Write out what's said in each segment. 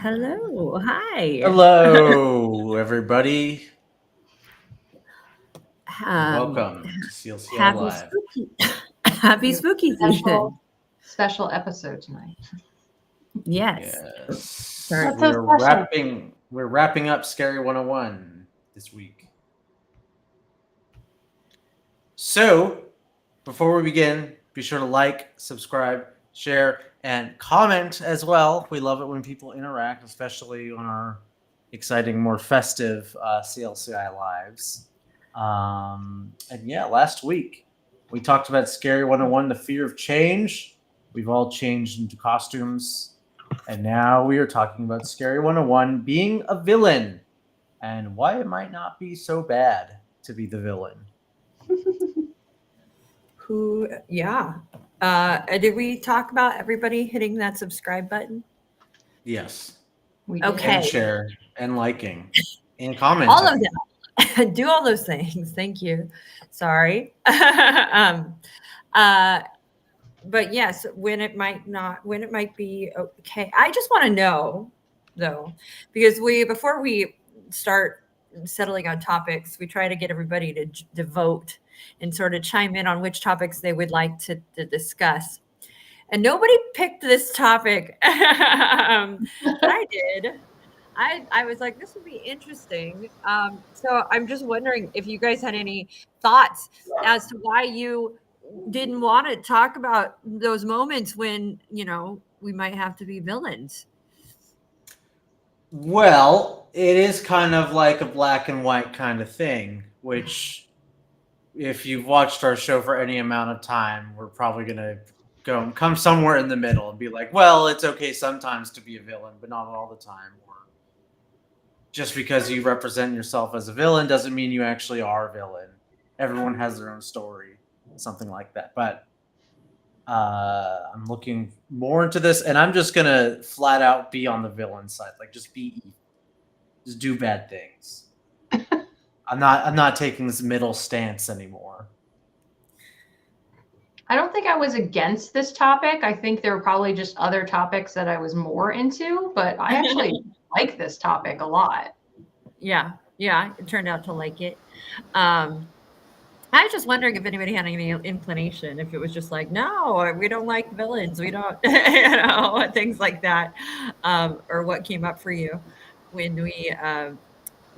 Hello. Hi. Hello, everybody, and Um, welcome to CLCI happy Live. spooky, happy We have spooky a season. special episode tonight. Yes. Yes, Sorry. What's so special? we're wrapping up Scary 101 this week. So, before we begin, be sure to like, subscribe, share, and comment as well. We love it when people interact, especially on our exciting, more festive CLCI lives. And yeah, last week we talked about Scary 101, the fear of change. We've all changed into costumes. And now we are talking about Scary 101 being a villain and why it might not be so bad to be the villain. Who? Yeah. Did we talk about everybody hitting that subscribe button? Yes. We did. Okay. And share and liking and All of commenting. them. Do all those things. Thank you. Sorry. uh, but yes, when it might be okay. I just want to know though, because before we start settling on topics, we try to get everybody to vote and sort of chime in on which topics they would like to discuss. And nobody picked this topic, but I did. I was like, this would be interesting. So I'm just wondering if you guys had any thoughts as to why you didn't want to talk about those moments when, we might have to be villains. Well, it is kind of like a black and white kind of thing, which, if you've watched our show for any amount of time, we're probably going to come somewhere in the middle and be like, well, it's okay sometimes to be a villain, but not all the time. Or just because you represent yourself as a villain doesn't mean you actually are a villain. Everyone has their own story, something like that. But I'm looking more into this, and I'm just gonna flat out be on the villain side. Like, just be evil, just do bad things. I'm not taking this middle stance anymore. I don't think I was against this topic. I think there were probably just other topics that I was more into, but I actually like this topic a lot. Yeah, it turned out to like it. I was just wondering if anybody had any inclination, if it was just like, no, we don't like villains, we don't, things like that, or what came up for you when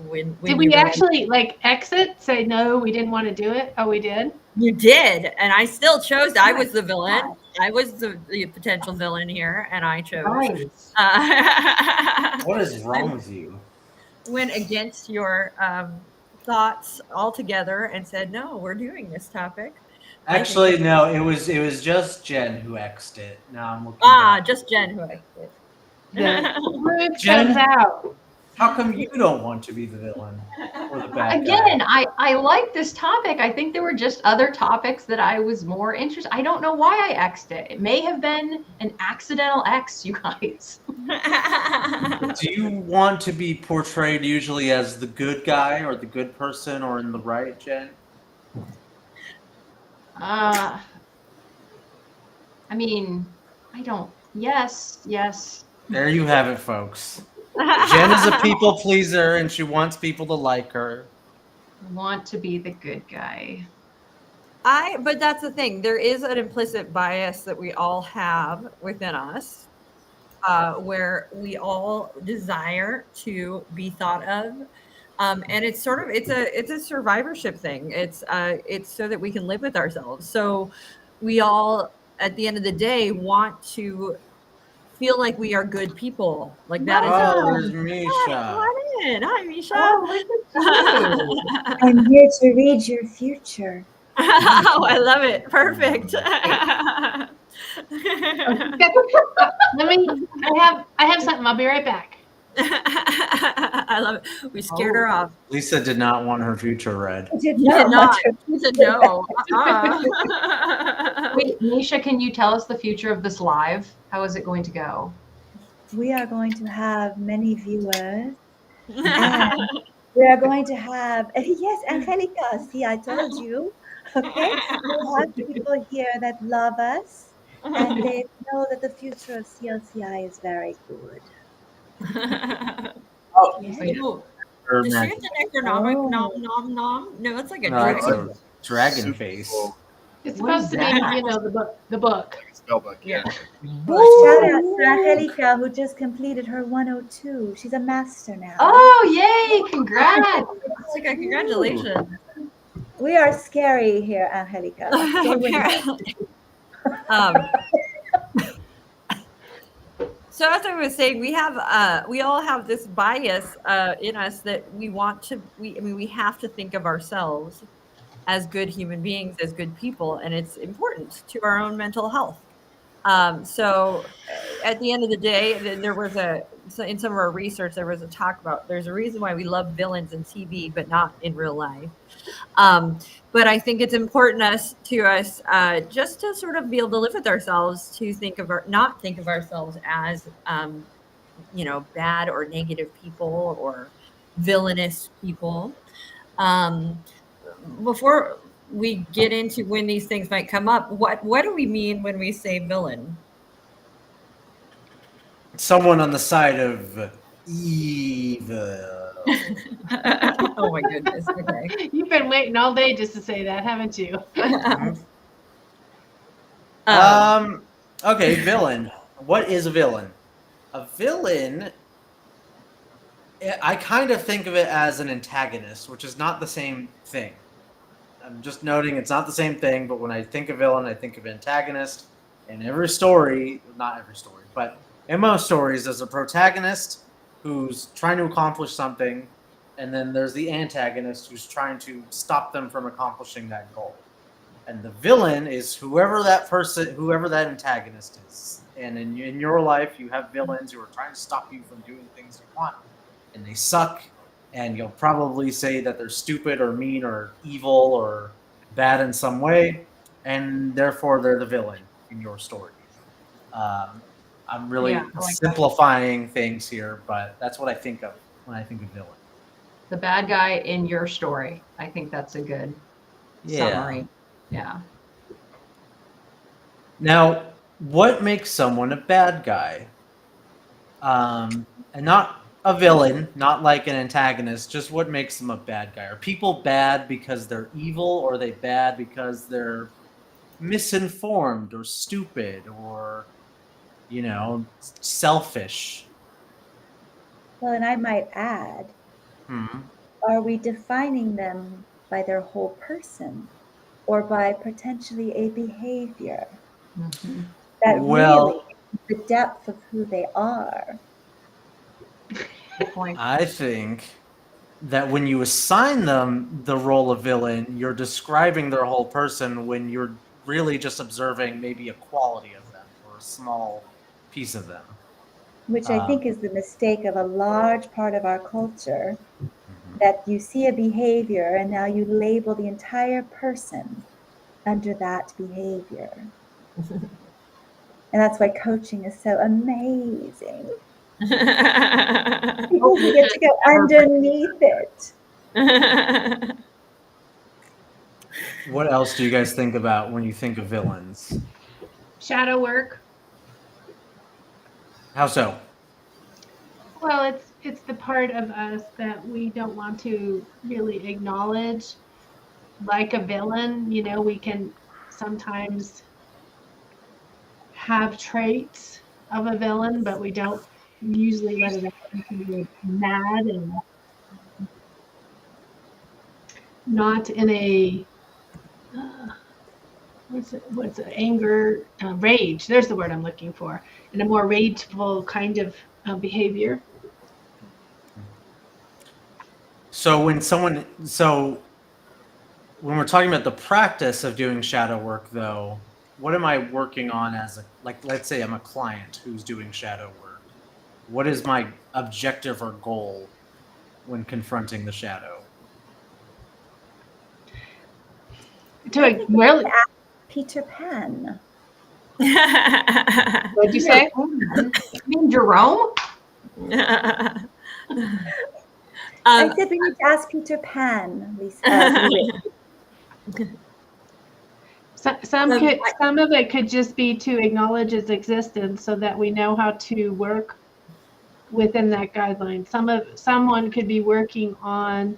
when Did you we were actually exit? Say no, we didn't want to do it? Oh, we did? You did, and I still chose. I was the villain. I was the potential villain here, and I chose. Nice. What is wrong with you? Went against your thoughts altogether and said, "No, we're doing this topic." Actually, no. It was just Jen who X'd it. Now I'm looking. back. Just Jen who I did. The truth Jen? comes out. How come you don't want to be the villain or the bad Again, guy? I like this topic. I think there were just other topics that I was more interested. I don't know why I X'd it. It may have been an accidental X, you guys. Do you want to be portrayed usually as the good guy or the good person or in the right, Jen? I mean, I don't. Yes. There you have it, folks. Jen is a people pleaser and she wants people to like her. I want to be the good guy. But that's the thing. There is an implicit bias that we all have within us, where we all desire to be thought of, and it's sort of it's a survivorship thing. It's so that we can live with ourselves. So we all, at the end of the day, want to feel like we are good people. Like that is. Oh, there's Misha. Hi, Misha. Oh, look at you. I'm here to read your future. Oh, I love it. Perfect. I have something. I'll be right back. I love it. We scared her off. Lisa did not want her future read. I did She did not. not. She said no. Wait, Nisha, can you tell us the future of this live? How is it going to go? We are going to have many viewers. And we are going to have, yes, Angelica, see, I told you. Okay? We'll have people here that love us and they know that the future of CLCI is very good. Oh, Yes. Ooh, or does she have magic. the necronomic Oh. nom nom nom? No, it's like a No, it's dragon. a dragon Super face. cool. It's What is supposed to be, that? you know, the book. Spellbook. Yeah. Shout out to Angelica, who just completed her 102. She's a master now. Oh, yay! Congrats. Jessica, congratulations. We are scary here, Angelica. Stay with us. Apparently. Um, so as I was saying, we all have this bias in us that we have to think of ourselves as good human beings, as good people, and it's important to our own mental health. So at the end of the day, there was in some of our research, there was a talk about there's a reason why we love villains in TV, but not in real life. But I think it's important to us just to sort of be able to live with ourselves, to not think of ourselves as, bad or negative people or villainous people. Before we get into when these things might come up, what do we mean when we say villain? Someone on the side of evil. Oh my goodness. Okay. You've been waiting all day just to say that, haven't you? Okay, villain. What is a villain? A villain, I kind of think of it as an antagonist, which is not the same thing. I'm just noting it's not the same thing, but when I think of villain, I think of antagonist. In every story, not every story, but in most stories, there's a protagonist who's trying to accomplish something, and then there's the antagonist who's trying to stop them from accomplishing that goal. And the villain is whoever that antagonist is. And in your life, you have villains who are trying to stop you from doing things you want, and they suck. And you'll probably say that they're stupid or mean or evil or bad in some way, and therefore they're the villain in your story. I'm really Yeah, I like simplifying things here, but that's what I think of when I think of villain. The bad guy in your story. I think that's a good summary. Yeah. Now, what makes someone a bad guy? And not a villain, not like an antagonist, just what makes them a bad guy? Are people bad because they're evil, or are they bad because they're misinformed or stupid or, selfish? Well, and I might add, are we defining them by their whole person or by potentially a behavior that really is the depth of who they are? Good point. I think that when you assign them the role of villain, you're describing their whole person when you're really just observing maybe a quality of them or a small piece of them. Which I think is the mistake of a large part of our culture, that you see a behavior and now you label the entire person under that behavior. And that's why coaching is so amazing. Because you get to go underneath it. What else do you guys think about when you think of villains? Shadow work. How so? Well, it's the part of us that we don't want to really acknowledge. Like a villain, we can sometimes have traits of a villain, but we don't usually let it out because we're mad and not in a what's it, anger, rage. There's the word I'm looking for. In a more rageful kind of behavior. So when we're talking about the practice of doing shadow work, though, what am I working on let's say I'm a client who's doing shadow work. What is my objective or goal when confronting the shadow? Peter Pan. What'd you say? You mean Jerome? I said we need to ask Peter Pan, Lisa. Some of it could just be to acknowledge its existence so that we know how to work within that guideline. Someone could be working on,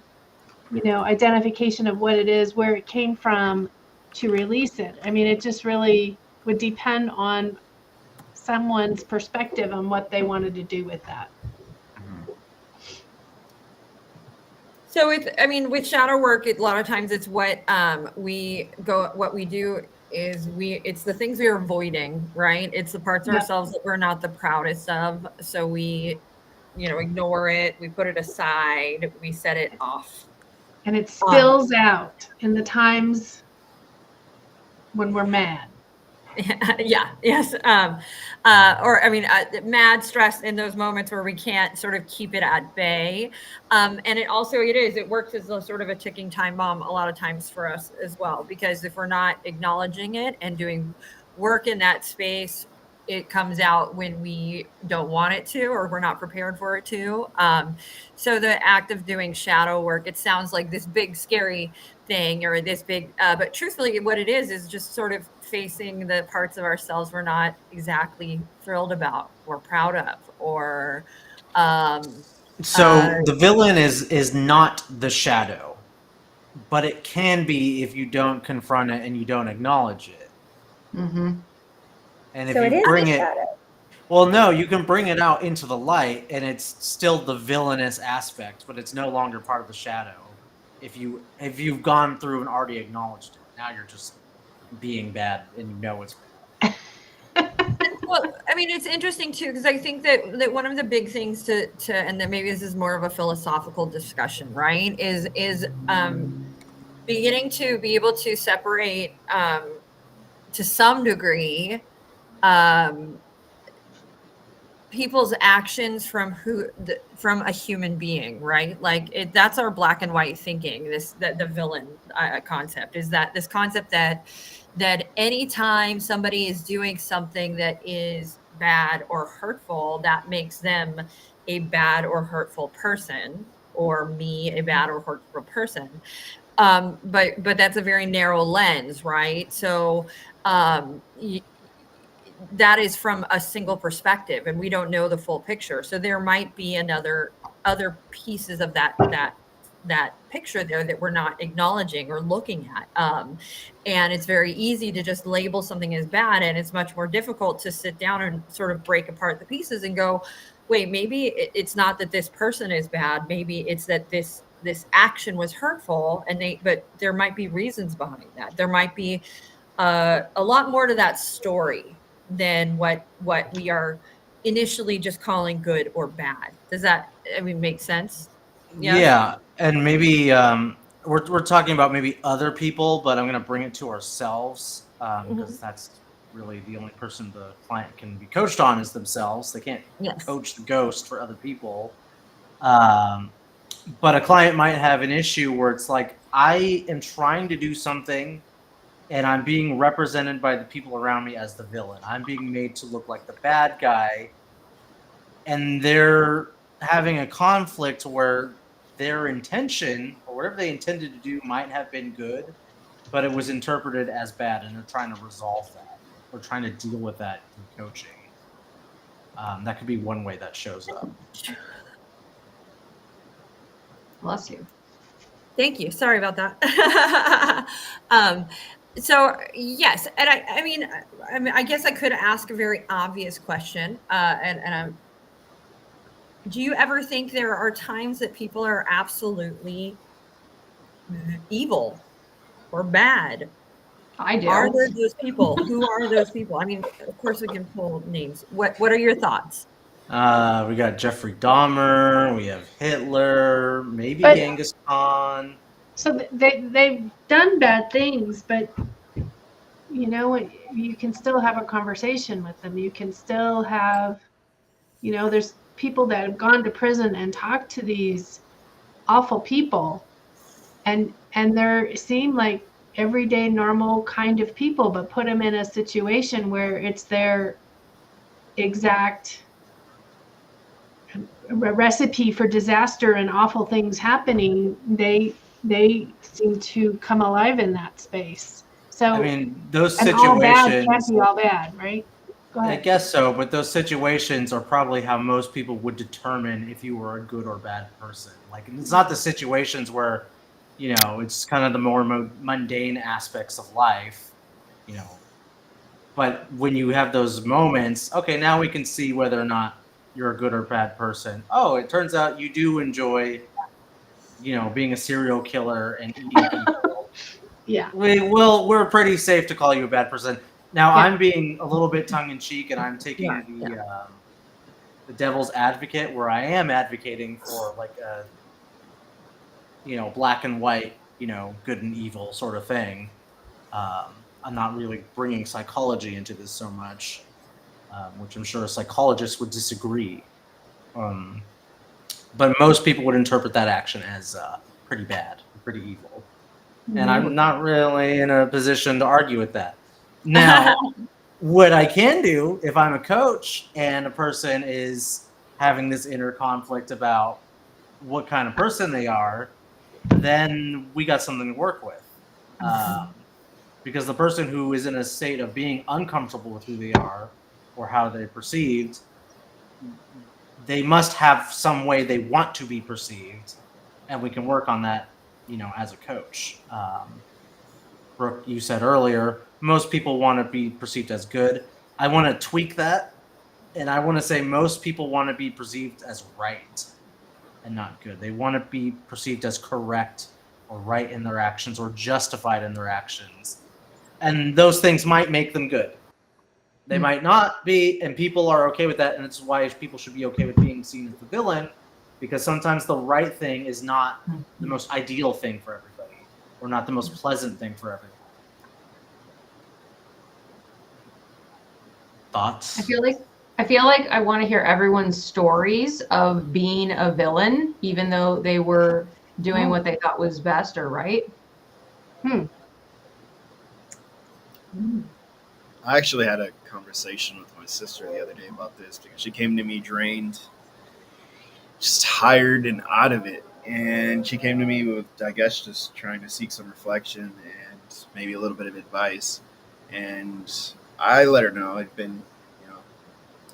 identification of what it is, where it came from, to release it. I mean, it just really would depend on someone's perspective on what they wanted to do with that. So with shadow work, a lot of times it's what we do is it's the things we are avoiding, right? It's the parts of Yep. ourselves that we're not the proudest of. So we, ignore it, we put it aside, we set it off. And it spills out in the times when we're mad. Yeah. Yes. Mad stress in those moments where we can't sort of keep it at bay. And it works as a sort of a ticking time bomb a lot of times for us as well, because if we're not acknowledging it and doing work in that space, it comes out when we don't want it to, or we're not prepared for it to. So the act of doing shadow work, it sounds like this big, scary thing, or this big, but truthfully what it is just sort of facing the parts of ourselves we're not exactly thrilled about or proud of, or the villain is not the shadow, but it can be if you don't confront it and you don't acknowledge it. Mm-hmm. And if So it you is bring the it, shadow. well, no, you can bring it out into the light, and it's still the villainous aspect, but it's no longer part of the shadow. If you've gone through and already acknowledged it, now you're just being bad, and you know it's bad. Well, I mean, it's interesting too, because I think that one of the big things to and then maybe this is more of a philosophical discussion, right? Is beginning to be able to separate to some degree people's actions from from a human being, right? Like that's our black and white thinking. The villain concept is that this concept that anytime somebody is doing something that is bad or hurtful, that makes them a bad or hurtful person, or me a bad or hurtful person. But that's a very narrow lens, right? So that is from a single perspective, and we don't know the full picture. So there might be other pieces of that picture there that we're not acknowledging or looking at. And it's very easy to just label something as bad, and it's much more difficult to sit down and sort of break apart the pieces and go, wait, maybe it's not that this person is bad. Maybe it's that this action was hurtful, but there might be reasons behind that. There might be a lot more to that story than what we are initially just calling good or bad. Does that, make sense? Yes? Yeah, and maybe we're talking about maybe other people, but I'm going to bring it to ourselves, because that's really the only person the client can be coached on is themselves. They can't coach the ghost for other people. But a client might have an issue where it's like, I am trying to do something and I'm being represented by the people around me as the villain. I'm being made to look like the bad guy, and they're having a conflict where their intention, or whatever they intended to do, might have been good, but it was interpreted as bad, and they're trying to resolve that, or trying to deal with that in coaching. That could be one way that shows up. Bless you. Thank you. Sorry about that. So yes, and I guess I could ask a very obvious question, do you ever think there are times that people are absolutely evil or bad? I do. Are there those people? Who are those people? I mean, of course we can pull names. What are your thoughts? We got Jeffrey Dahmer, we have Hitler, maybe Genghis Khan. So they've done bad things, but you can still have a conversation with them. You can still have, there's people that have gone to prison and talked to these awful people, and they seem like everyday normal kind of people, but put them in a situation where it's their exact recipe for disaster and awful things happening. They seem to come alive in that space. So those and all bad situations can't be all bad, right? Go I ahead. guess so, but those situations are probably how most people would determine if you were a good or bad person. Like, it's not the situations where, it's kind of the more mundane aspects of life, you know. But when you have those moments, okay, now we can see whether or not you're a good or bad person. Oh, it turns out you do enjoy, being a serial killer and eating people. Yeah. We're pretty safe to call you a bad person. Now, Yeah. I'm being a little bit tongue in cheek, and I'm taking Yeah, the devil's advocate, where I am advocating for like a black and white, good and evil sort of thing. I'm not really bringing psychology into this so much, which I'm sure psychologists would disagree. But most people would interpret that action as pretty bad, pretty evil. And I'm not really in a position to argue with that. Now, what I can do if I'm a coach and a person is having this inner conflict about what kind of person they are, then we got something to work with. Because the person who is in a state of being uncomfortable with who they are or how they're perceived, they must have some way they want to be perceived, and we can work on that, as a coach. Brooke, you said earlier, most people want to be perceived as good. I want to tweak that, and I want to say most people want to be perceived as right and not good. They want to be perceived as correct or right in their actions or justified in their actions. And those things might make them good. They might not be, and people are okay with that, and it's why people should be okay with being seen as the villain, because sometimes the right thing is not the most ideal thing for everybody, or not the most pleasant thing for everyone. Thoughts? I feel like I want to hear everyone's stories of being a villain, even though they were doing what they thought was best or right. I actually had a conversation with my sister the other day about this because she came to me drained, just tired and out of it. And she came to me with, I guess, just trying to seek some reflection and maybe a little bit of advice. And I let her know I've been,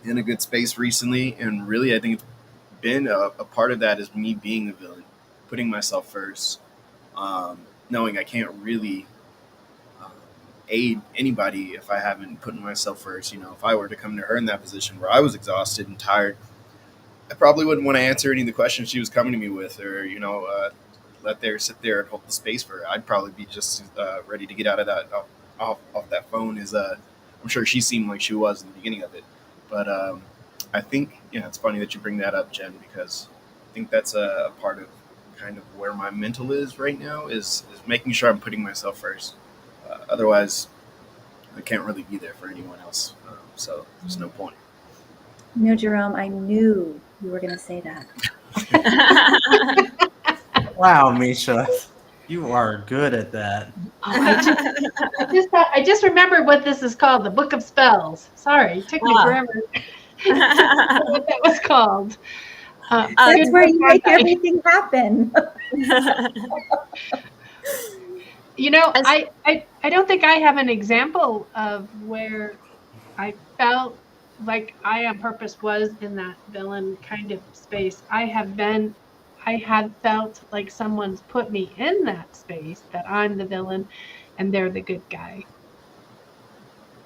in a good space recently. And really, I think it's been a part of that is me being a villain, putting myself first, knowing I can't really aid anybody if I haven't put myself first. If I were to come to her in that position where I was exhausted and tired, I probably wouldn't want to answer any of the questions she was coming to me with, or let there sit there and hold the space for her. I'd probably be just ready to get out of that off that phone. I'm sure she seemed like she was in the beginning of it, but I think it's funny that you bring that up, Jen, because I think that's a part of kind of where my mental is right now is making sure I'm putting myself first. Otherwise, I can't really be there for anyone else. So there's no point. Jerome, I knew you were going to say that. Wow, Misha, you are good at that. I just remembered what this is called, the Book of Spells. Sorry, it took me forever to know what that was called. That's where you make everything happen. I don't think I have an example of where I felt like I on purpose was in that villain kind of space. I had felt like someone's put me in that space, that I'm the villain and they're the good guy.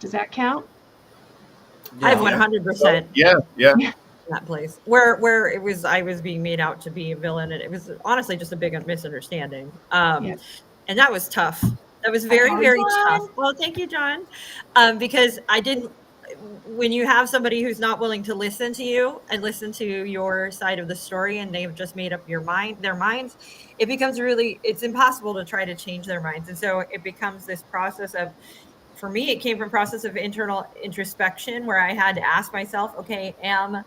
Does that count? I 100%. Yeah. That place where it was, I was being made out to be a villain, and it was honestly just a big misunderstanding. And that was tough. That was very, very tough. Well, thank you, John. Because when you have somebody who's not willing to listen to you and listen to your side of the story, and they've just made up their minds, it becomes it's impossible to try to change their minds. And so it becomes this process of, for me, it came from a process of internal introspection where I had to ask myself, okay, am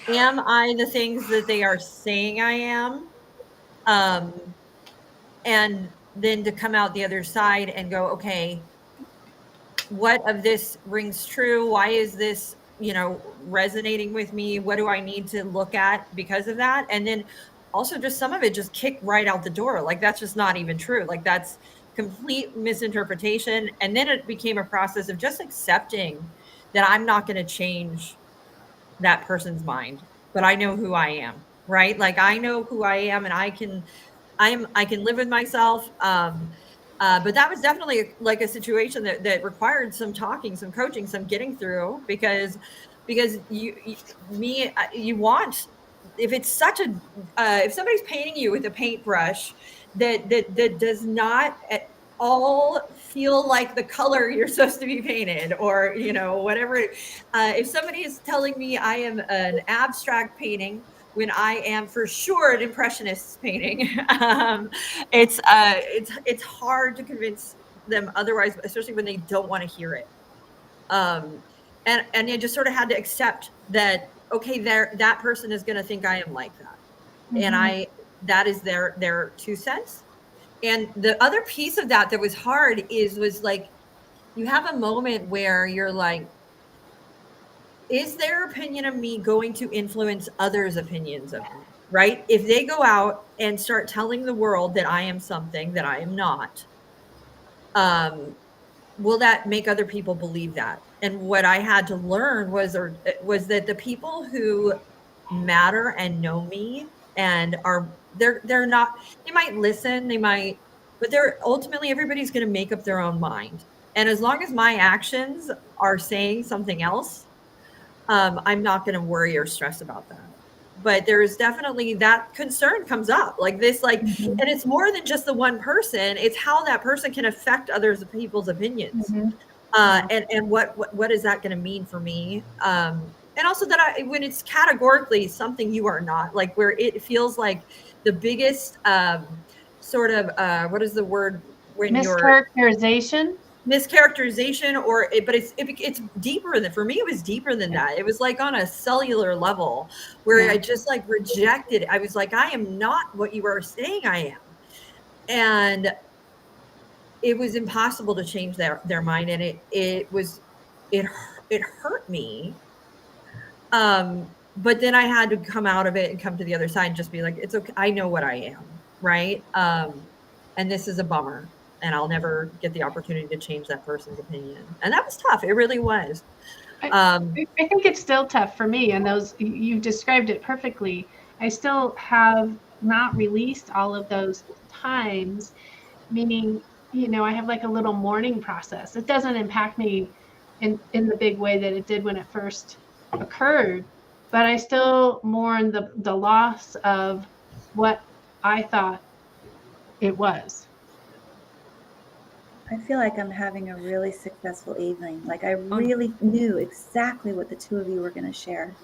I the things that they are saying I am? And then to come out the other side and go, okay, what of this rings true? Why is this, resonating with me? What do I need to look at because of that? And then also just some of it just kicked right out the door. Like, that's just not even true. Like, that's complete misinterpretation. And then it became a process of just accepting that I'm not going to change that person's mind, but I know who I am, right? Like I know who I am, and I can live with myself. But that was definitely like a situation that required some talking, some coaching, some getting through, because you want, if it's such a if somebody's painting you with a paintbrush that does not at all feel like the color you're supposed to be painted, or whatever, if somebody is telling me I am an abstract painting when I am for sure an impressionist painting, it's hard to convince them otherwise, especially when they don't want to hear it. And you just sort of had to accept that, okay, that person is going to think I am like that, and that is their 2 cents. And the other piece of that was hard was like, you have a moment where you're like, is their opinion of me going to influence others' opinions of me? Right? If they go out and start telling the world that I am something that I am not, will that make other people believe that? And what I had to learn was that the people who matter and know me and they're not, they might listen, but they're ultimately, everybody's going to make up their own mind. And as long as my actions are saying something else, I'm not going to worry or stress about that. But there is definitely that concern comes up like this, like, and it's more than just the one person. It's how that person can affect others people's opinions. And what is that going to mean for me? And also that when it's categorically something you are not, like where it feels like the biggest sort of what is the word when mischaracterization. Mischaracterization, but it's deeper than, for me, it was deeper than that. It was like on a cellular level where I just like rejected. I was like, I am not what you are saying I am. And it was impossible to change their mind. And it hurt me. But then I had to come out of it and come to the other side and just be like, it's okay. I know what I am. Right. And this is a bummer. And I'll never get the opportunity to change that person's opinion. And that was tough. It really was. I think it's still tough for me. And you described it perfectly. I still have not released all of those times, meaning, I have like a little mourning process. It doesn't impact me in the big way that it did when it first occurred, but I still mourn the loss of what I thought it was. I feel like I'm having a really successful evening. Like I really knew exactly what the two of you were going to share.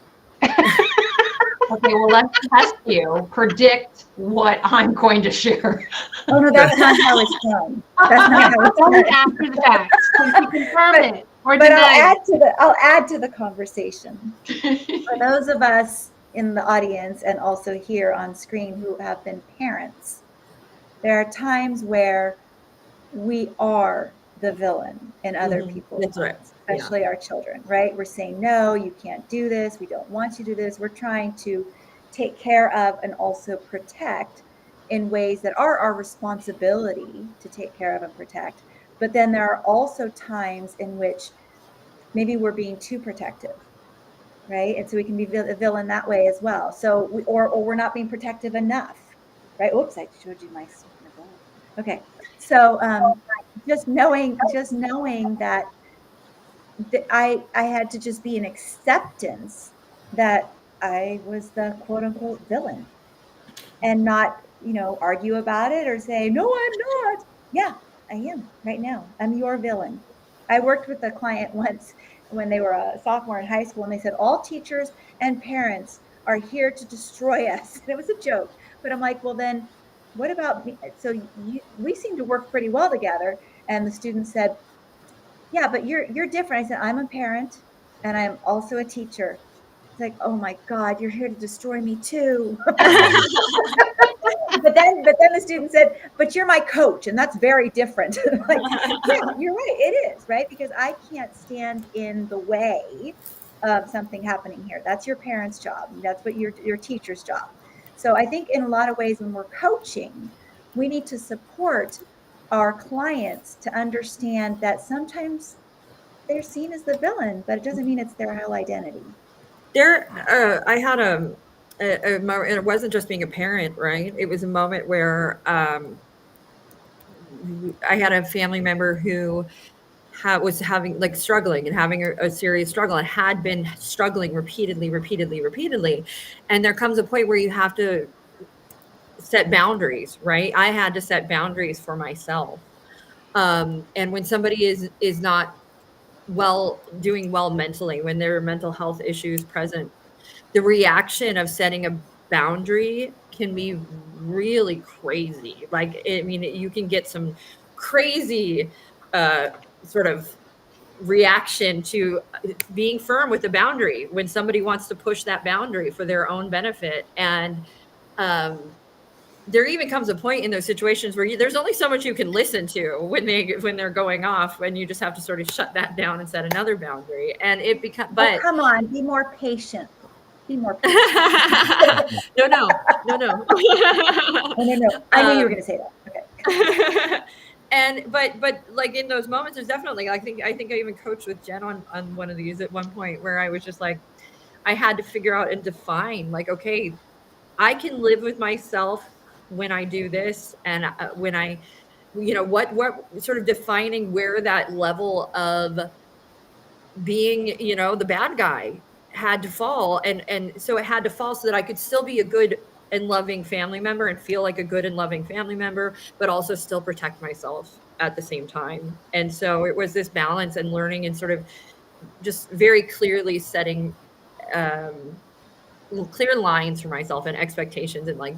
Okay, well, let's test you. Predict what I'm going to share. Oh no, that's not how it's done. That's not how it's Only done. after the fact. So you confirm it or But deny I'll add to the conversation. For those of us in the audience and also here on screen who have been parents, there are times where we are the villain in other people's That's right. lives, especially our children, right? We're saying, no, you can't do this. We don't want you to do this. We're trying to take care of and also protect in ways that are our responsibility to take care of and protect. But then there are also times in which maybe we're being too protective, right? And so we can be a villain that way as well. So or we're not being protective enough, right? Oops, I showed you my. Okay, so just knowing that I had to just be an acceptance that I was the quote unquote villain, and not argue about it or say no, I'm not. Yeah, I am right now. I'm your villain. I worked with a client once when they were a sophomore in high school, and they said all teachers and parents are here to destroy us. And it was a joke, but I'm like, well then. What about me? So we seem to work pretty well together. And the student said, yeah, but you're different. I said, I'm a parent and I'm also a teacher. It's like, oh my God, you're here to destroy me too. But then the student said, but you're my coach, and that's very different. Like, yeah, you're right. It is, right? Because I can't stand in the way of something happening here. That's your parents' job. That's what your teacher's job. So I think in a lot of ways when we're coaching, we need to support our clients to understand that sometimes they're seen as the villain, but it doesn't mean it's their whole identity. I had a moment, and it wasn't just being a parent, right? It was a moment where I had a family member who was having like struggling and having a serious struggle and had been struggling repeatedly. And there comes a point where you have to set boundaries, right? I had to set boundaries for myself. And when somebody is not doing well mentally, when there are mental health issues present, the reaction of setting a boundary can be really crazy. Like, I mean, you can get some crazy sort of reaction to being firm with the boundary when somebody wants to push that boundary for their own benefit. And there even comes a point in those situations where there's only so much you can listen to when they're going off, when you just have to sort of shut that down and set another boundary. And it becomes, but come on, be more patient. Be more patient. No. No. I knew you were going to say that. Okay. And but like in those moments, there's definitely, I think I even coached with Jen on one of these at one point, where I was just like, I had to figure out and define, like, okay, I can live with myself when I do this, and when I, what sort of defining where that level of being, the bad guy had to fall, and so it had to fall so that I could still be a good and loving family member and feel like a good and loving family member, but also still protect myself at the same time. And so it was this balance and learning and sort of just very clearly setting clear lines for myself and expectations, and like,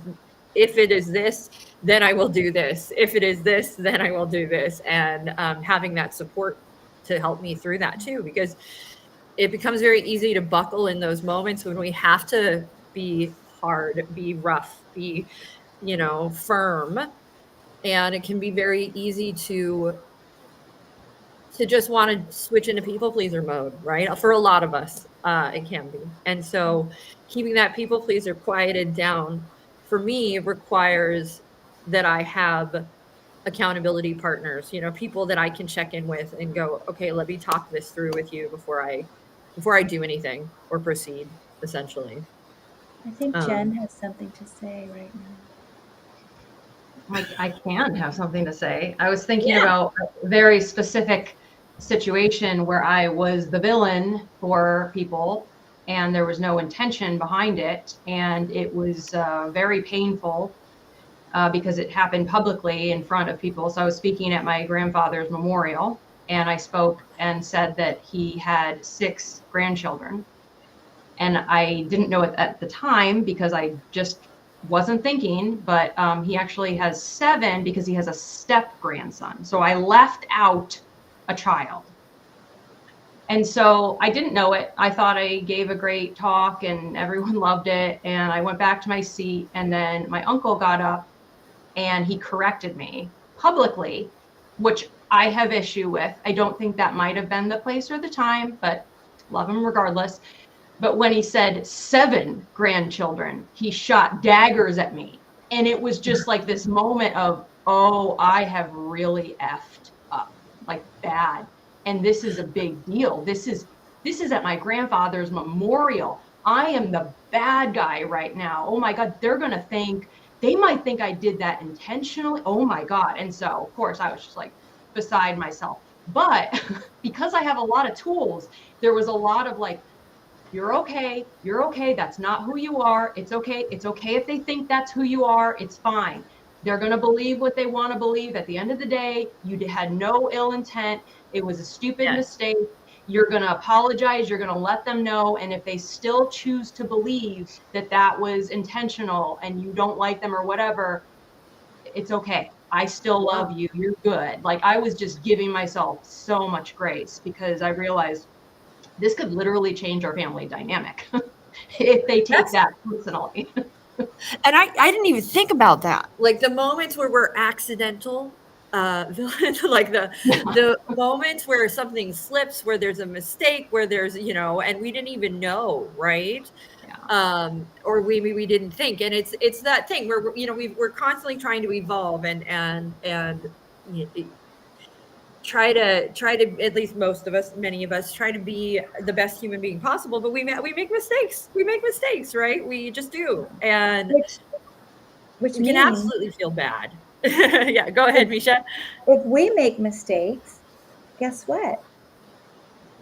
if it is this, then I will do this. If it is this, then I will do this. And having that support to help me through that too, because it becomes very easy to buckle in those moments when we have to be hard, be rough, be, firm. And it can be very easy to just want to switch into people pleaser mode, right? For a lot of us, it can be. And so keeping that people pleaser quieted down for me requires that I have accountability partners, people that I can check in with and go, okay, let me talk this through with you before I do anything or proceed, essentially. I think Jen has something to say right now. I can have something to say. I was thinking about a very specific situation where I was the villain for people, and there was no intention behind it. And it was very painful because it happened publicly in front of people. So I was speaking at my grandfather's memorial, and I spoke and said that he had 6 grandchildren. And I didn't know it at the time because I just wasn't thinking, but he actually has 7 because he has a step grandson. So I left out a child. And so I didn't know it. I thought I gave a great talk and everyone loved it. And I went back to my seat, and then my uncle got up and he corrected me publicly, which I have issue with. I don't think that might have been the place or the time, but love him regardless. But when he said 7 grandchildren, he shot daggers at me. And it was just like this moment of, oh, I have really effed up, like bad. And this is a big deal. This is at my grandfather's memorial. I am the bad guy right now. Oh my God, they might think I did that intentionally. Oh my God. And so, of course, I was just like beside myself. But because I have a lot of tools, there was a lot of like, you're okay. That's not who you are. It's okay. It's okay if they think that's who you are. It's fine. They're going to believe what they want to believe. At the end of the day, you had no ill intent. It was a stupid mistake. You're going to apologize. You're going to let them know. And if they still choose to believe that that was intentional and you don't like them or whatever, it's okay. I still love you. You're good. Like, I was just giving myself so much grace because I realized this could literally change our family dynamic if they take that personally. And I didn't even think about that. Like the moments where we're accidental villains, like the moments where something slips, where there's a mistake, where there's, and we didn't even know, right? Yeah. Or we didn't think. And it's that thing where, we're constantly trying to evolve and try to at least most of us, many of us, try to be the best human being possible, but we make mistakes. We make mistakes, right? We just do, and Which we can means absolutely feel bad. Yeah, go ahead, Misha. if we make mistakes, guess what?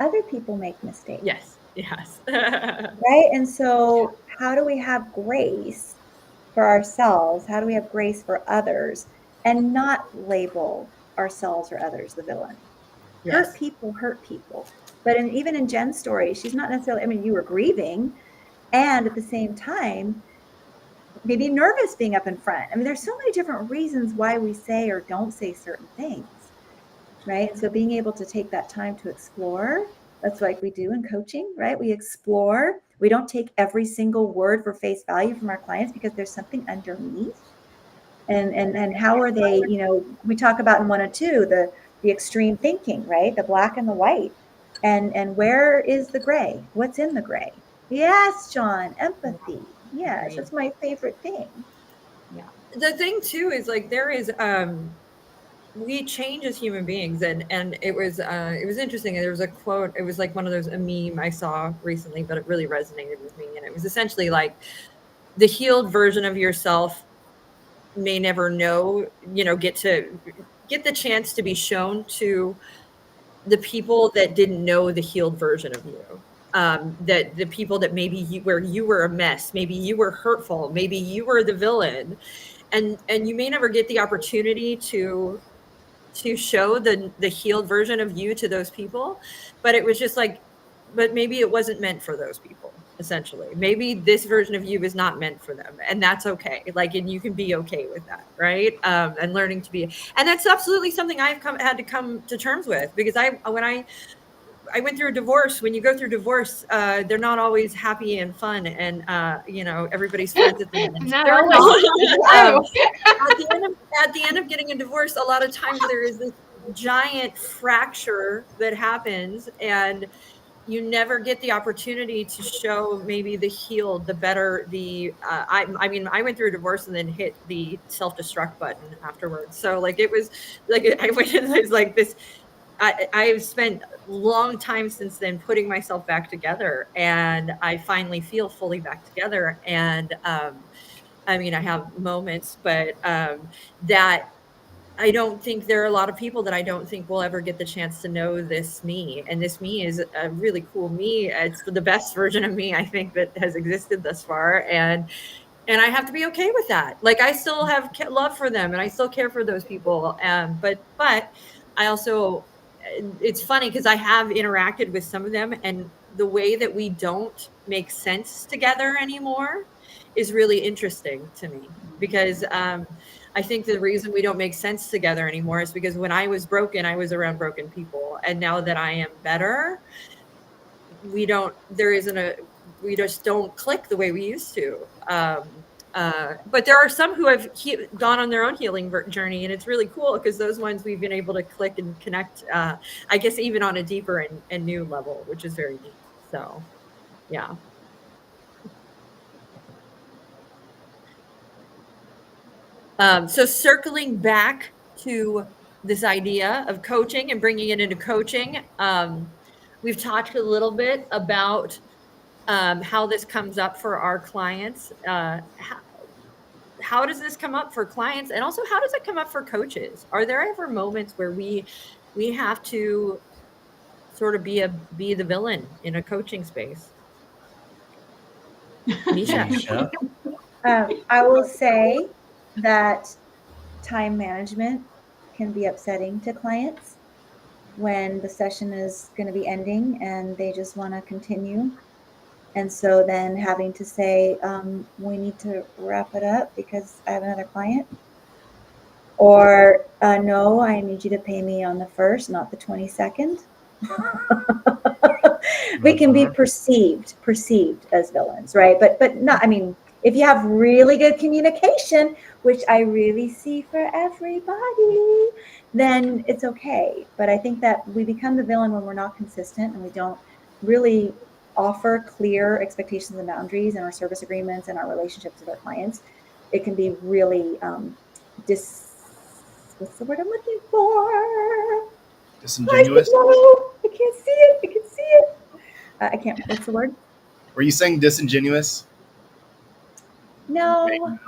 Other people make mistakes. Yes, yes. Right? And so how do we have grace for ourselves? How do we have grace for others and not label ourselves or others the villain? Yes. Hurt people hurt people. But even in Jen's story, she's not necessarily, I mean, you were grieving and at the same time, maybe nervous being up in front. I mean, there's so many different reasons why we say or don't say certain things, right? And so being able to take that time to explore, that's like we do in coaching, right? We explore. We don't take every single word for face value from our clients because there's something underneath. And how are they, you know, we talk about in 102, the extreme thinking, right? The black and the white. And where is the gray? What's in the gray? Yes, John, empathy. Yes, Agreed. that's my favorite thing. Yeah. The thing too is like there is we change as human beings, and it was interesting. There was a quote, it was like one of those, a meme I saw recently, but it really resonated with me, and it was essentially like the healed version of yourself may never know, you know, get the chance to be shown to the people that didn't know the healed version of you. That the people that maybe where you were a mess, maybe you were hurtful, maybe you were the villain, and you may never get the opportunity to show the healed version of you to those people. But it was just like, but maybe it wasn't meant for those people. Essentially, maybe this version of you is not meant for them, and that's okay. Like, and you can be okay with that, right? And learning to be, and that's absolutely something I've had to come to terms with, because when I went through a divorce. When you go through divorce, they're not always happy and fun, and you know, everybody's friends at the end. Not They're always. at the end of getting a divorce, a lot of times there is this giant fracture that happens, and you never get the opportunity to show maybe the healed, the better, I mean, I went through a divorce and then hit the self-destruct button afterwards. So like, it was like, I went in, it was like this, I've spent a long time since then putting myself back together, and I finally feel fully back together. And I mean, I have moments, but that I don't think there are a lot of people that I don't think will ever get the chance to know this me. And this me is a really cool me. It's the best version of me, I think, that has existed thus far. And I have to be okay with that. Like, I still have love for them, and I still care for those people. But I also, it's funny because I have interacted with some of them, and the way that we don't make sense together anymore is really interesting to me, because I think the reason we don't make sense together anymore is because when I was broken, I was around broken people. And now that I am better, we just don't click the way we used to. But there are some who have gone on their own healing journey, and it's really cool because those ones we've been able to click and connect, I guess, even on a deeper and new level, which is very neat. So, yeah. So circling back to this idea of coaching and bringing it into coaching, we've talked a little bit about how this comes up for our clients. How does this come up for clients, and also how does it come up for coaches? Are there ever moments where we have to sort of be the villain in a coaching space? Misha. I will say that time management can be upsetting to clients when the session is going to be ending and they just want to continue. And so then having to say, we need to wrap it up because I have another client. Or, no, I need you to pay me on the 1st, not the 22nd. We can be perceived as villains, right? But not, I mean, if you have really good communication, which I really see for everybody, then it's okay. But I think that we become the villain when we're not consistent and we don't really offer clear expectations and boundaries in our service agreements and our relationships with our clients. It can be really what's the word I'm looking for? Disingenuous? No, I can't see it. I can see it. I can't. What's the word? Were you saying disingenuous? No. Maybe not.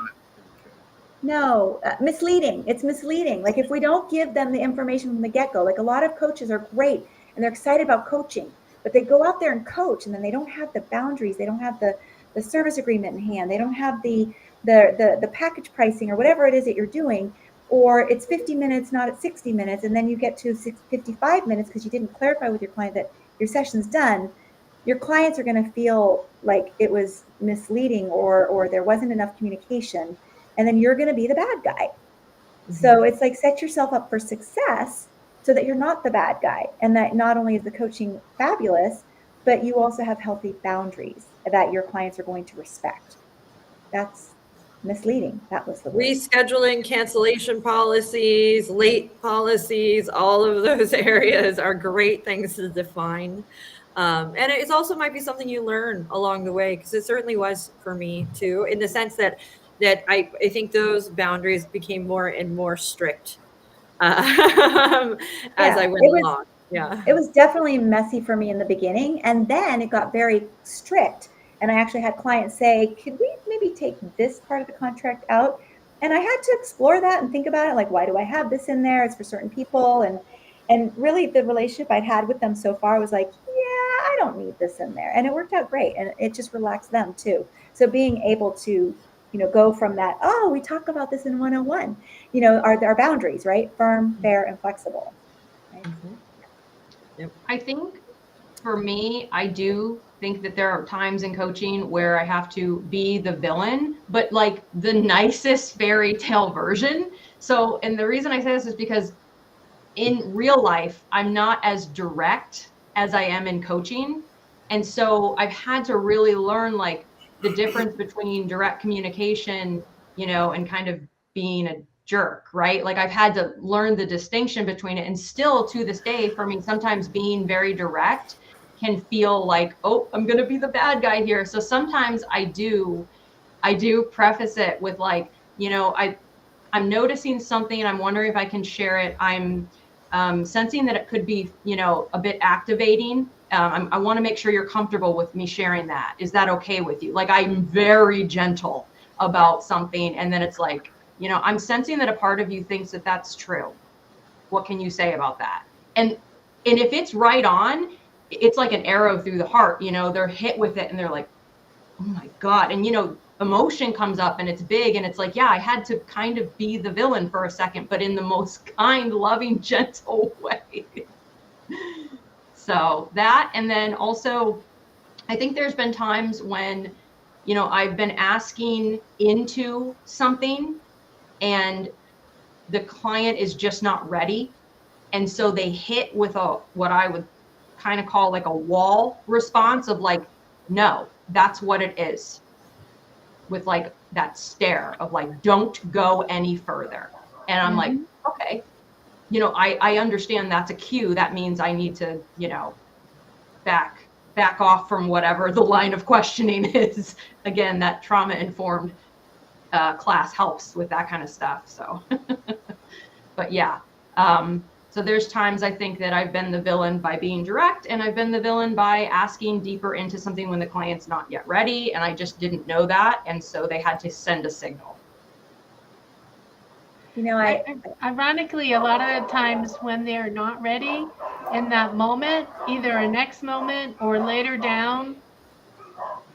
No, misleading. It's misleading. Like if we don't give them the information from the get-go, like a lot of coaches are great and they're excited about coaching, but they go out there and coach and then they don't have the boundaries. They don't have the service agreement in hand. They don't have the package pricing or whatever it is that you're doing, or it's 50 minutes, not at 60 minutes. And then you get to 55 minutes because you didn't clarify with your client that your session's done. Your clients are going to feel like it was misleading or there wasn't enough communication. And then you're going to be the bad guy. So it's like set yourself up for success so that you're not the bad guy. And that not only is the coaching fabulous, but you also have healthy boundaries that your clients are going to respect. That's misleading. That was the word. Rescheduling, cancellation policies, late policies, all of those areas are great things to define. And it also might be something you learn along the way, because it certainly was for me too, in the sense that I think those boundaries became more and more strict as I went along. Yeah. It was definitely messy for me in the beginning. And then it got very strict. And I actually had clients say, could we maybe take this part of the contract out? And I had to explore that and think about it. Like, why do I have this in there? It's for certain people. And really the relationship I'd had with them so far was like, yeah, I don't need this in there. And it worked out great. And it just relaxed them too. So being able to, go from that, oh, we talk about this in 101, are our boundaries, right? Firm, fair, and flexible. Right? Yep. I think for me, I do think that there are times in coaching where I have to be the villain, but like the nicest fairy tale version. So, and the reason I say this is because in real life, I'm not as direct as I am in coaching. And so I've had to really learn like the difference between direct communication, and kind of being a jerk, right? Like I've had to learn the distinction between it. And still to this day, for me, sometimes being very direct can feel like, oh, I'm going to be the bad guy here. So sometimes I do preface it with like, I'm noticing something and I'm wondering if I can share it. I'm sensing that it could be, a bit activating. I want to make sure you're comfortable with me sharing that. Is that okay with you? Like I'm very gentle about something. And then it's like, I'm sensing that a part of you thinks that that's true. What can you say about that? And if it's right on, it's like an arrow through the heart, they're hit with it and they're like, oh my God. And, emotion comes up and it's big. And it's like, yeah, I had to kind of be the villain for a second, but in the most kind, loving, gentle way. So that, and then also, I think there's been times when, I've been asking into something and the client is just not ready. And so they hit with what I would kind of call like a wall response of like, no, that's what it is. With like that stare of like, don't go any further. And I'm like, okay, I understand that's a cue. That means I need to, back off from whatever the line of questioning is. Again, that trauma-informed class helps with that kind of stuff. So, but yeah. So there's times I think that I've been the villain by being direct, and I've been the villain by asking deeper into something when the client's not yet ready. And I just didn't know that. And so they had to send a signal. Ironically, a lot of the times when they're not ready in that moment, either a next moment or later down.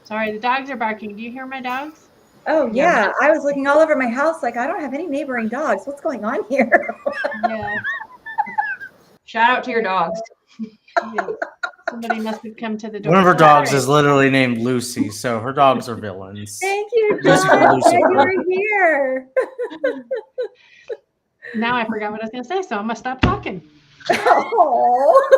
Sorry, the dogs are barking. Do you hear my dogs? Oh, yeah. I was looking all over my house like, I don't have any neighboring dogs. What's going on here? Yeah. Shout out to your dogs. Yeah. Somebody must have come to the door. One of her dogs is literally named Lucy, so her dogs are villains. Thank you, Lucy for John. Lucifer. You were here. Now I forgot what I was going to say, so I'm going to stop talking. Oh.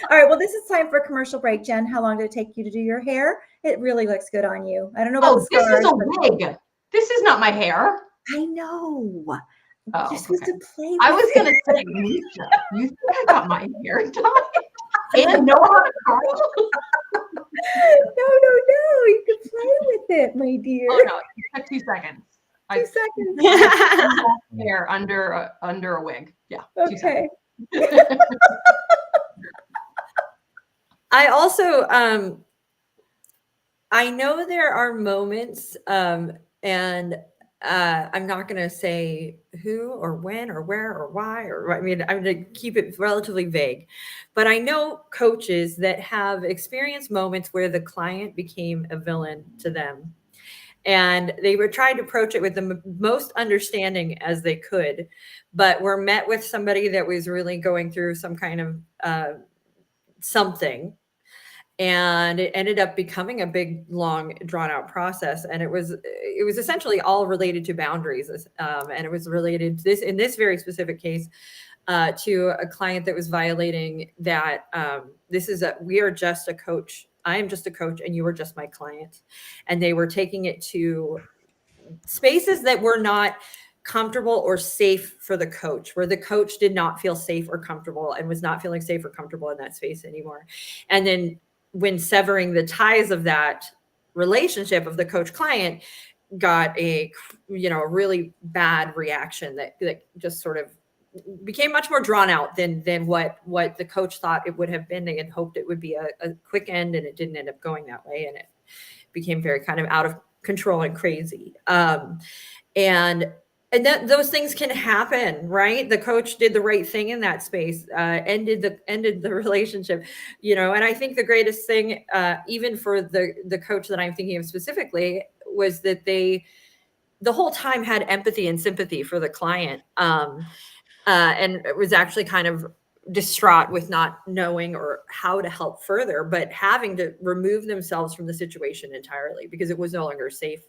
All right. Well, this is time for a commercial break. Jen, how long did it take you to do your hair? It really looks good on you. I don't know about the this scars. is a wig. This is not my hair. I know. Oh, You're supposed to play with I was going it. to say, Misha, you think I got my hair done? And know how to curl? No. You can play with it, my dear. Oh, no. It took 2 seconds. 2 seconds. Hair under a wig. Yeah. 2 Okay. seconds. I also, I know there are moments, and I'm not going to say who or when or where or why, or I mean, I'm going to keep it relatively vague. But I know coaches that have experienced moments where the client became a villain to them. And they were trying to approach it with the most understanding as they could, but were met with somebody that was really going through some kind of something, and it ended up becoming a big, long, drawn out process. And it was essentially all related to boundaries, and it was related to this, in this very specific case, to a client that was violating that. We are just a coach. I am just a coach, and you are just my client. And they were taking it to spaces that were not comfortable or safe for the coach, where the coach did not feel safe or comfortable and was not feeling safe or comfortable in that space anymore. And then when severing the ties of that relationship of the coach client, got a really bad reaction that just sort of became much more drawn out than what the coach thought it would have been. They had hoped it would be a quick end, and it didn't end up going that way, and it became very kind of out of control and crazy. And that those things can happen, right? The coach did the right thing in that space, ended the relationship, and I think the greatest thing, even for the coach that I'm thinking of specifically, was that they the whole time had empathy and sympathy for the client, and it was actually kind of distraught with not knowing or how to help further, but having to remove themselves from the situation entirely because it was no longer safe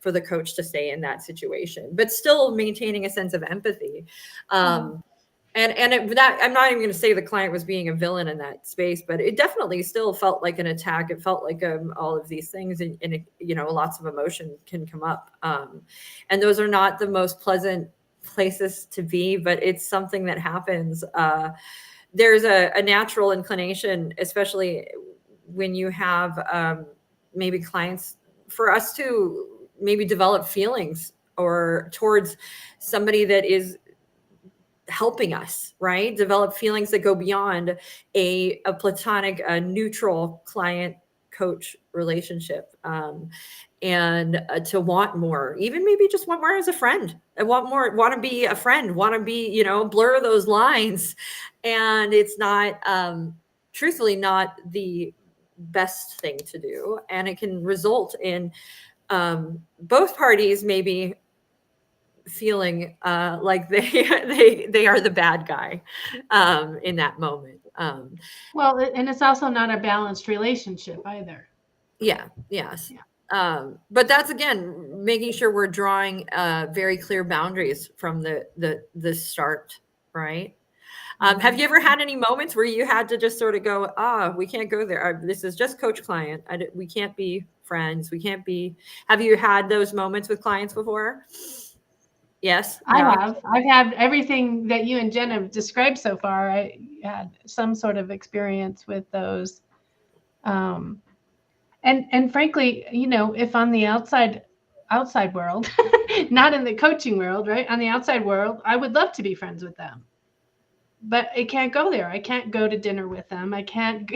for the coach to stay in that situation, but still maintaining a sense of empathy. And that, I'm not even going to say the client was being a villain in that space, but it definitely still felt like an attack. It felt like all of these things, and lots of emotion can come up, and those are not the most pleasant places to be, but it's something that happens. There's a natural inclination, especially when you have maybe clients, for us to maybe develop feelings or towards somebody that is helping us, right? Develop feelings that go beyond a platonic, neutral client coach relationship, and to want more, even maybe just want more as a friend. I want more, want to be a friend, want to be, blur those lines. And it's not, truthfully, not the best thing to do. And it can result in both parties maybe feeling like they are the bad guy in that moment. Well, and it's also not a balanced relationship either. Yeah. Yes. But that's, again, making sure we're drawing very clear boundaries from the start, right? Have you ever had any moments where you had to just sort of go, we can't go there. This is just coach client. We can't be friends. We can't be. Have you had those moments with clients before? Yes. I have. I've had everything that you and Jen have described so far. I had some sort of experience with those. And frankly, if on the outside world, not in the coaching world, right? On the outside world, I would love to be friends with them. But I can't go there. I can't go to dinner with them. I can't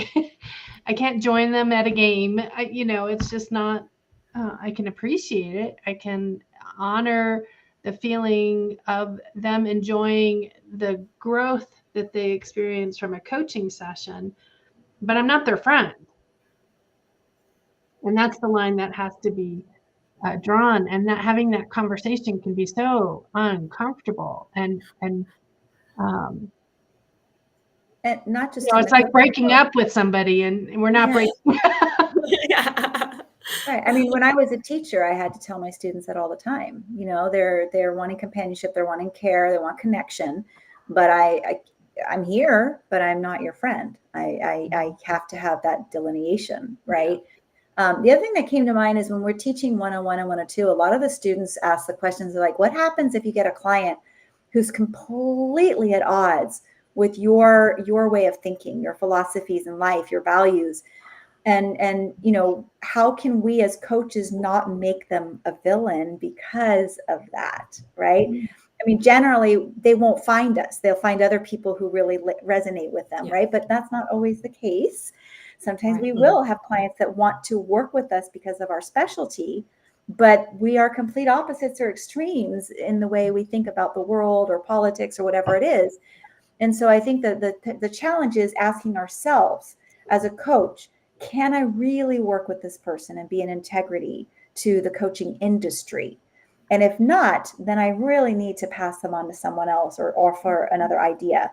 join them at a game. It's just not, I can appreciate it. I can honor the feeling of them enjoying the growth that they experience from a coaching session, but I'm not their friend. And that's the line that has to be drawn. And that having that conversation can be so uncomfortable and not just it's like breaking up with somebody, and we're not breaking up. Yeah. Right. I mean, when I was a teacher, I had to tell my students that all the time. They're wanting companionship, they're wanting care, they want connection. But I'm here, but I'm not your friend. I have to have that delineation, right? The other thing that came to mind is when we're teaching 101 and 102, a lot of the students ask the questions like, what happens if you get a client who's completely at odds with your way of thinking, your philosophies in life, your values? And how can we as coaches not make them a villain because of that, right? I mean, generally they won't find us. They'll find other people who really resonate with them, right? But that's not always the case. Sometimes Right. we will have clients that want to work with us because of our specialty, but we are complete opposites or extremes in the way we think about the world or politics or whatever it is. And so I think that the challenge is asking ourselves as a coach, can I really work with this person and be in integrity to the coaching industry? And if not, then I really need to pass them on to someone else or offer another idea.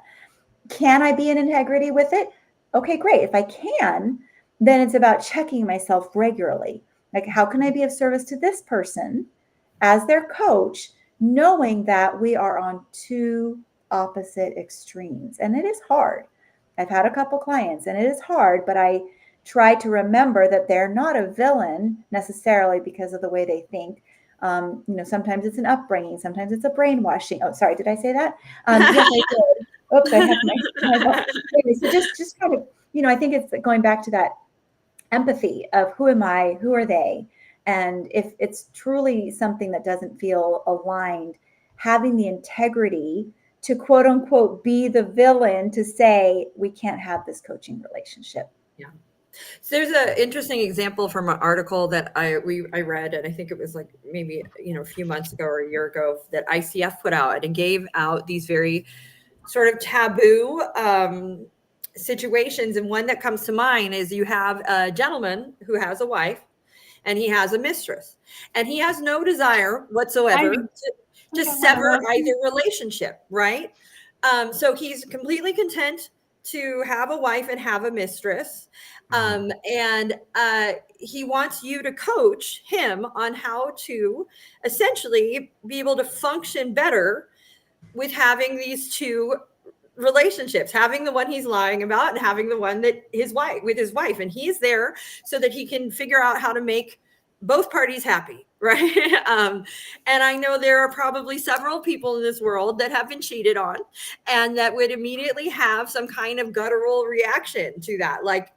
Can I be in integrity with it? Okay, great. If I can, then it's about checking myself regularly. Like, how can I be of service to this person as their coach, knowing that we are on two opposite extremes? And it is hard. I've had a couple clients and it is hard, but I try to remember that they're not a villain necessarily because of the way they think. Sometimes it's an upbringing, sometimes it's a brainwashing. Oh, sorry, did I say that? Yes, I did. Oops, I have my so just kind of, I think it's going back to that empathy of who am I, who are they? And if it's truly something that doesn't feel aligned, having the integrity to quote unquote be the villain to say we can't have this coaching relationship. So there's an interesting example from an article that I read, and I think it was like maybe a few months ago or a year ago, that ICF put out and gave out these very sort of taboo situations. And one that comes to mind is you have a gentleman who has a wife and he has a mistress, and he has no desire whatsoever to sever either relationship, right? So he's completely content to have a wife and have a mistress. And he wants you to coach him on how to essentially be able to function better with having these two relationships, having the one he's lying about and having the one that his wife. And he's there so that he can figure out how to make both parties happy. Right. And I know there are probably several people in this world that have been cheated on and that would immediately have some kind of guttural reaction to that. Like,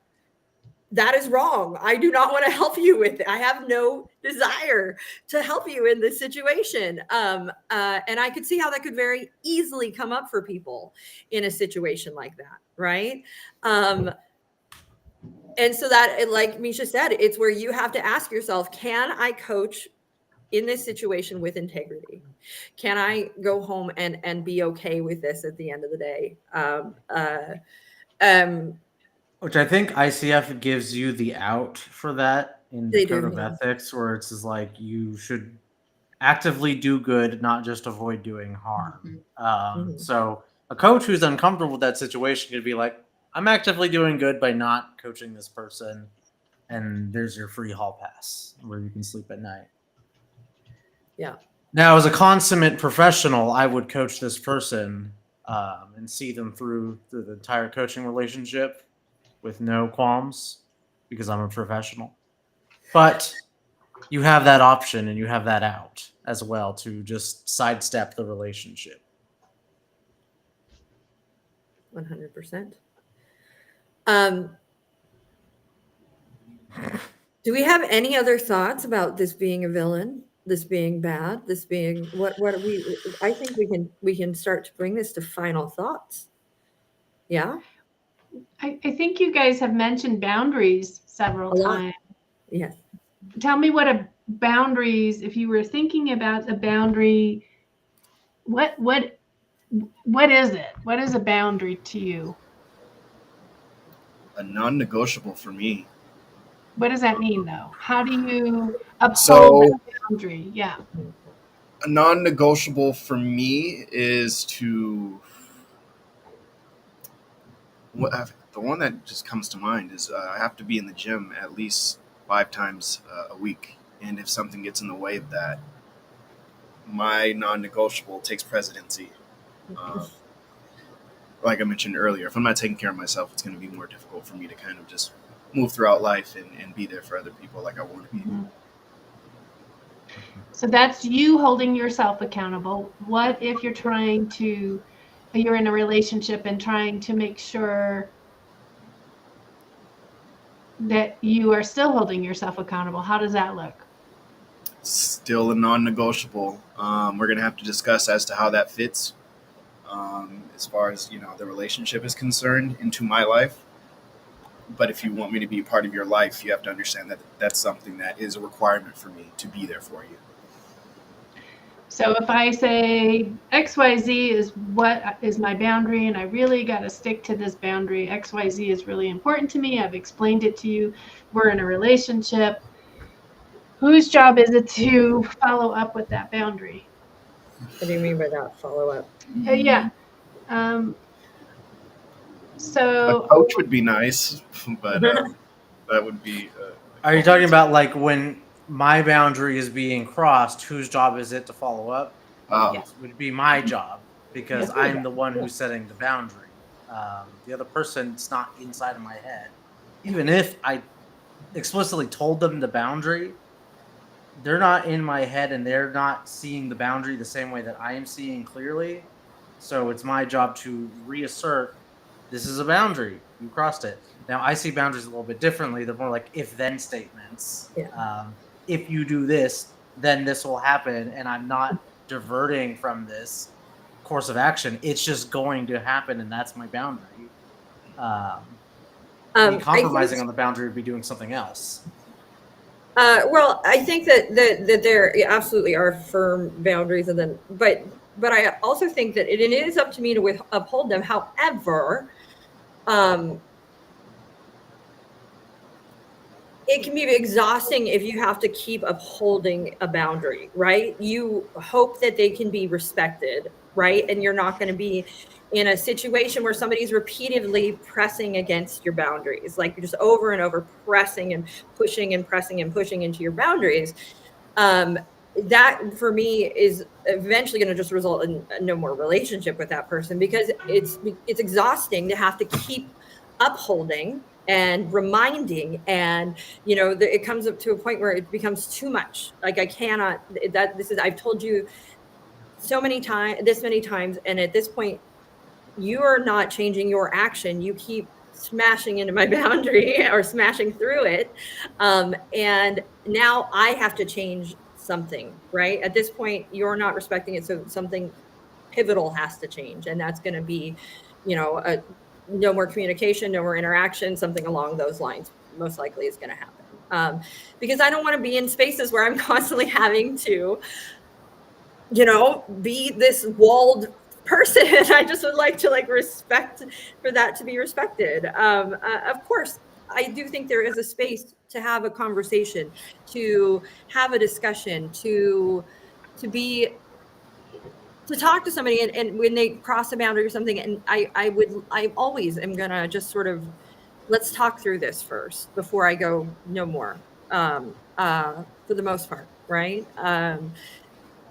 that is wrong. I do not want to help you with it. I have no desire to help you in this situation. And I could see how that could very easily come up for people in a situation like that. Right. And so that, like Misha said, it's where you have to ask yourself, can I coach in this situation with integrity? Can I go home and be okay with this at the end of the day? Which I think ICF gives you the out for that in the They code do, of yeah. ethics, where it's just like you should actively do good, not just avoid doing harm. So a coach who's uncomfortable with that situation could be like, I'm actively doing good by not coaching this person, and there's your free hall pass where you can sleep at night. Yeah. Now, as a consummate professional, I would coach this person and see them through the entire coaching relationship with no qualms because I'm a professional. But you have that option and you have that out as well to just sidestep the relationship. 100%. Do we have any other thoughts about this being a villain, this being bad, this being what are we? I think we can start to bring this to final thoughts. Yeah. I think you guys have mentioned boundaries several A lot. times. Yes. Tell me what a boundaries, if you were thinking about a boundary, what is it? What is a boundary to you? A non-negotiable for me. What does that mean though? How do you uphold So that boundary? Yeah. a non-negotiable for me is to the one that just comes to mind is I have to be in the gym at least 5 times a week, and if something gets in the way of that, my non-negotiable takes presidency. Like I mentioned earlier, if I'm not taking care of myself, it's going to be more difficult for me to kind of just move throughout life and be there for other people like I want to be. So that's you holding yourself accountable. What if you're in a relationship and trying to make sure that you are still holding yourself accountable? How does that look? Still a non-negotiable. We're going to have to discuss as to how that fits as far as the relationship is concerned into my life. but if you want me to be a part of your life, you have to understand that that's something that is a requirement for me to be there for you. So if I say XYZ is what is my boundary and I really got to stick to this boundary, XYZ is really important to me, I've explained it to you, we're in a relationship, whose job is it to follow up with that boundary? What do you mean by that follow-up? Yeah. So A coach would be nice, but that would be. Are you talking about like when my boundary is being crossed, whose job is it to follow up? It would be my job because I'm the one who's setting the boundary. The other person's not inside of my head. Even if I explicitly told them the boundary, they're not in my head and they're not seeing the boundary the same way that I am seeing clearly. So it's my job to reassert this is a boundary. You crossed it. Now I see boundaries a little bit differently. They're more like if-then statements. Yeah. If you do this, then this will happen, and I'm not diverting from this course of action. It's just going to happen, and that's my boundary. Compromising on the boundary would be doing something else. Well, I think that there absolutely are firm boundaries, and then, but I also think that it is up to me to uphold them. However, it can be exhausting if you have to keep upholding a boundary, right? You hope that they can be respected, right? And you're not going to be in a situation where somebody's repeatedly pressing against your boundaries, like you're just over and over pressing and pushing and pressing and pushing into your boundaries. That for me is eventually going to just result in no more relationship with that person, because it's exhausting to have to keep upholding and reminding, and it comes up to a point where it becomes too much. Like I cannot. I've told you so many times, this many times, and at this point, you are not changing your action. You keep smashing into my boundary or smashing through it, and now I have to change something. Right at this point, you're not respecting it, so something pivotal has to change, and that's going to be, no more communication, no more interaction, something along those lines most likely is going to happen. Because I don't want to be in spaces where I'm constantly having to, be this walled person. I just would like to respect for that to be respected. Of course, I do think there is a space to have a conversation, to have a discussion, to talk to somebody, and when they cross a boundary or something, and I always am gonna just sort of, let's talk through this first before I go no more, for the most part, right?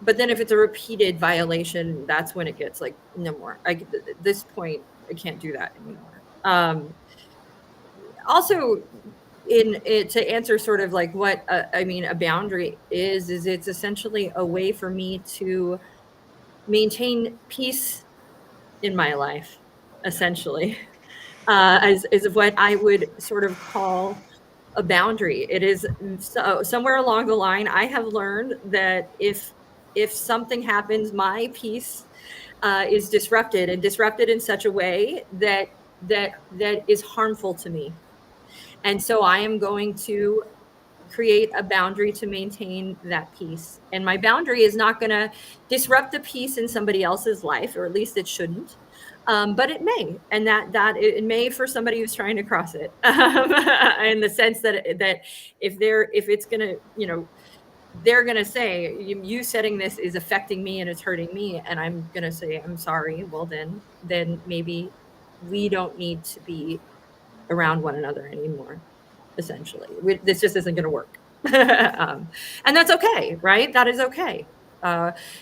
But then if it's a repeated violation, that's when it gets like no more. At this point, I can't do that anymore. Also, to answer sort of like what a boundary is it's essentially a way for me to maintain peace in my life, essentially, is what I would sort of call a boundary. It is somewhere along the line, I have learned that if something happens, my peace is disrupted in such a way that is harmful to me. And so I am going to create a boundary to maintain that peace. And my boundary is not going to disrupt the peace in somebody else's life, or at least it shouldn't. But it may, and that it may for somebody who's trying to cross it, in the sense that if it's going to, they're going to say, you setting this is affecting me and it's hurting me. And I'm going to say, I'm sorry. Well, then maybe we don't need to be around one another anymore. Essentially, this just isn't going to work. And that's okay, right? That is okay.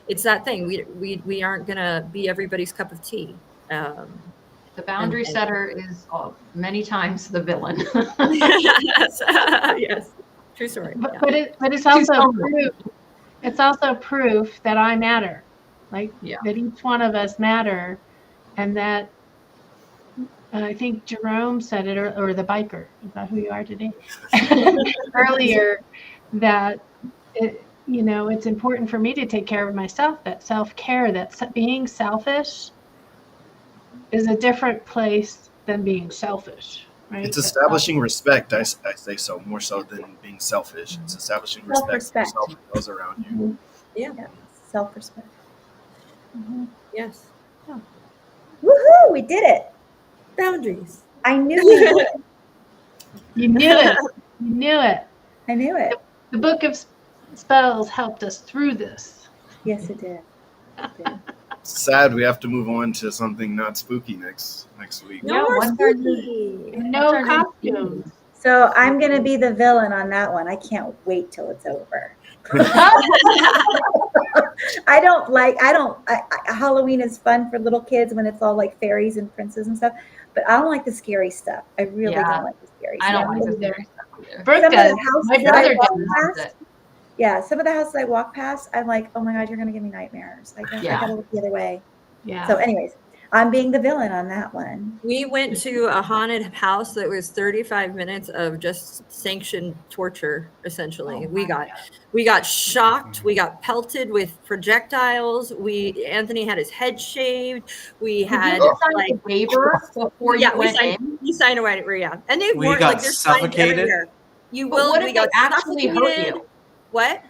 It's that thing. We aren't going to be everybody's cup of tea. The boundary setter is many times the villain. Yes. Yes. True story. But it's also proof. It's also proof that I matter, that each one of us matter, and that I think Jerome said it, or the biker. Is that who you are today? Earlier, that it's important for me to take care of myself. That self-care, that being selfish, is a different place than being selfish. right? It's establishing respect. I say so more so than being selfish. It's establishing respect for Self-respect. yourself and those around you. Yeah. Yeah, self-respect. Yes. Woohoo! We did it. Boundaries. I knew we would. You knew it. You knew it. I knew it. The Book of Spells helped us through this. Yes, it did. It did. Sad we have to move on to something not spooky next week. No Yeah, more what's our spooky. No What's our costumes. So I'm gonna be the villain on that one. I can't wait till it's over. Halloween is fun for little kids when it's all like fairies and princes and stuff, but I don't like the scary stuff. I really Yeah. don't like the scary I stuff. don't like the scary stuff either. Brooke Some of the does. houses My that I brother walk loves past, it. yeah, some of the houses I walk past, I'm like, oh my God, you're gonna give me nightmares. I Yeah. gotta look the other way. Yeah. So anyways, I'm being the villain on that one. We went to a haunted house that was 35 minutes of just sanctioned torture. Essentially, Oh we my got God. we got shocked. We got pelted with projectiles. Anthony had his head shaved. We Did had you sign like a waiver before yeah, you we went signed, in? we signed away. Yeah, and they We weren't got like there's signs suffocated? everywhere. You But will. what we if they got actually hurt suffocated. you? What?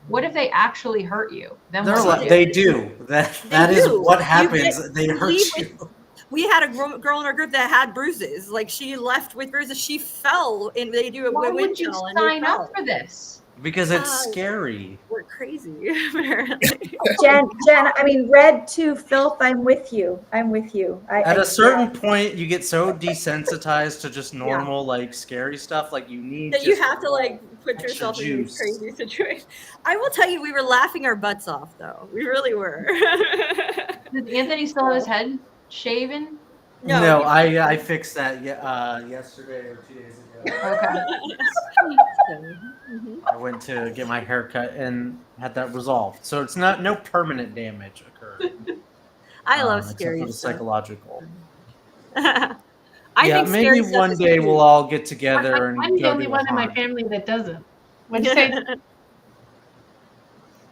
What if they actually hurt you? Then They're what like, do you they do? do. That is do. what You happens. get- They hurt we you. We had a girl in our group that had bruises. Like she left with bruises. She fell, and they do a Why wind would you tunnel, and they sign fell. up for this? Because it's Oh. scary. We're crazy, apparently. Jen, I mean, Red to Filth, I'm with you. I'm with you. At a certain point, you get so desensitized to just Yeah. normal, like scary stuff. Like you need That you just have to like put extra yourself in these juice. crazy situations. I will tell you, we were laughing our butts off, though. We really were. Does Anthony still have his head shaven? No, I fixed that yesterday or 2 days ago. Okay. Mhm. I went to get my hair cut and had that resolved. So it's no permanent damage occurred. I love except scary for the stuff. psychological. I Yeah, think maybe scary stuff one is day cool. we'll all get together and I'm the go only do a one in my haunt. family that doesn't. What'd you say,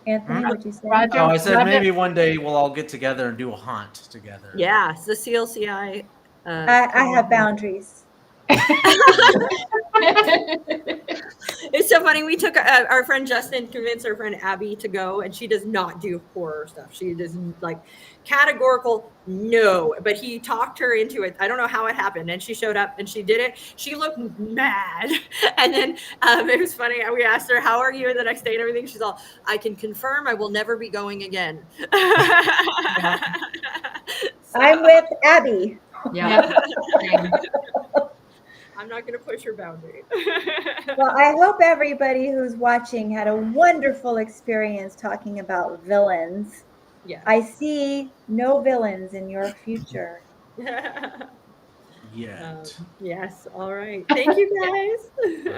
Anthony, Hmm? what'd you say? Roger? Oh, I said Roger? maybe one day we'll all get together and do a haunt together. Yeah, it's the CLCI. I have boundaries. It's so funny. We took our friend Justin, convinced our friend Abby to go, and she does not do horror stuff. She does like categorical no, but he talked her into it. I don't know how it happened, and she showed up and she did it. She looked mad, and then it was funny. We asked her, "How are you?" the next day and everything. She's all, "I can confirm I will never be going again." I'm with Abby. Yeah. Same. I'm not going to push her boundary. Well, I hope everybody who's watching had a wonderful experience talking about villains. Yeah. I see no villains in your future. Yet. Yes. All right. Thank you, guys.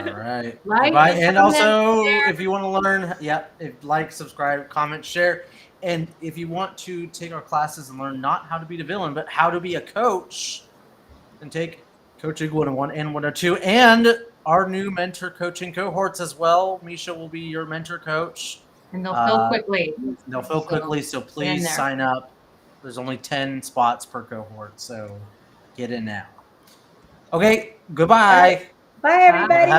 All right. Like, Bye. And comment, also, share. if you want to learn, like, subscribe, comment, share. And if you want to take our classes and learn not how to be the villain, but how to be a coach, then take Coaching 101 and 102 and our new mentor coaching cohorts as well. Misha will be your mentor coach. And they'll fill quickly. They'll fill So, quickly, so get in please there. sign up. There's only 10 spots per cohort, so get in now. Okay, goodbye. Bye, everybody.